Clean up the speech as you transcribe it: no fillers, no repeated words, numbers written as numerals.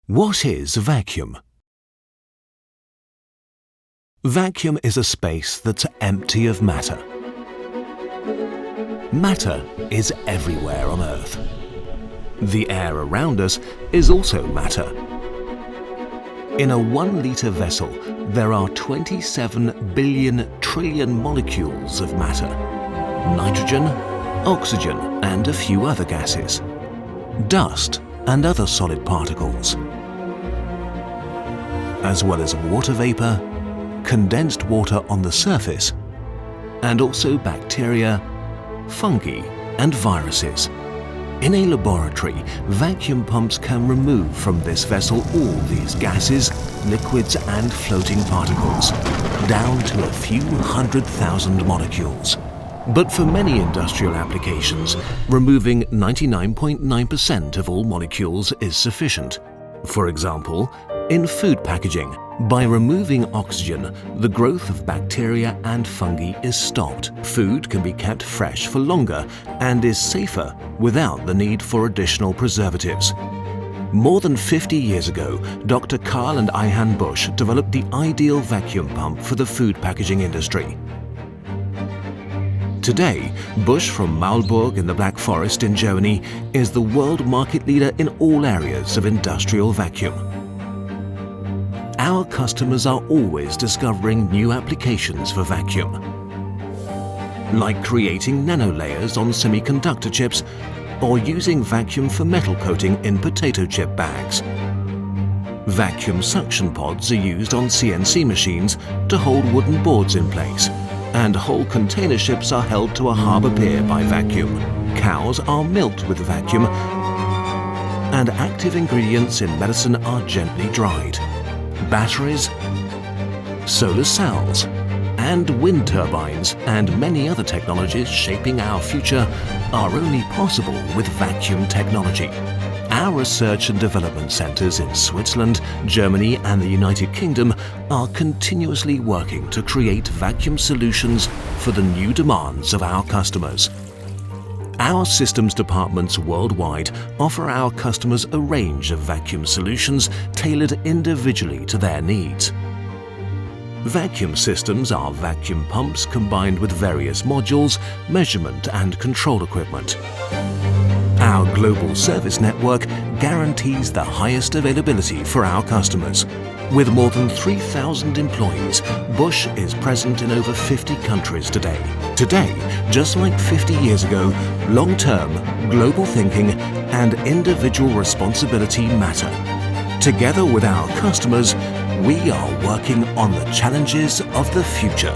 What is a vacuum? Vacuum is a space that's empty of matter. Matter is everywhere on Earth. The air around us is also matter. In a 1-litre vessel, there are 27 billion trillion molecules of matter. Nitrogen, oxygen and a few other gases. Dust and other solid particles. As well as water vapour, condensed water on the surface, and also bacteria, fungi and viruses. In a laboratory, vacuum pumps can remove from this vessel all these gases, liquids and floating particles, down to a few 100,000 molecules. But for many industrial applications, removing 99.9% of all molecules is sufficient. For example, in food packaging, by removing oxygen, the growth of bacteria and fungi is stopped. Food can be kept fresh for longer and is safer without the need for additional preservatives. More than 50 years ago, Dr. Carl and Ihan Busch developed the ideal vacuum pump for the food packaging industry. Today, Busch from Maulburg in the Black Forest in Germany is the world market leader in all areas of industrial vacuum. Our customers are always discovering new applications for vacuum, like creating nanolayers on semiconductor chips or using vacuum for metal coating in potato chip bags. Vacuum suction pods are used on CNC machines to hold wooden boards in place, and whole container ships are held to a harbour pier by vacuum. Cows are milked with vacuum, and active ingredients in medicine are gently dried. Batteries, solar cells, and wind turbines and many other technologies shaping our future are only possible with vacuum technology. Our research and development centres in Switzerland, Germany and the United Kingdom are continuously working to create vacuum solutions for the new demands of our customers. Our systems departments worldwide offer our customers a range of vacuum solutions tailored individually to their needs. Vacuum systems are vacuum pumps combined with various modules, measurement and control equipment. Our global service network guarantees the highest availability for our customers. With more than 3,000 employees, Busch is present in over 50 countries today. Today, just like 50 years ago, long-term, global thinking and individual responsibility matter. Together with our customers, we are working on the challenges of the future.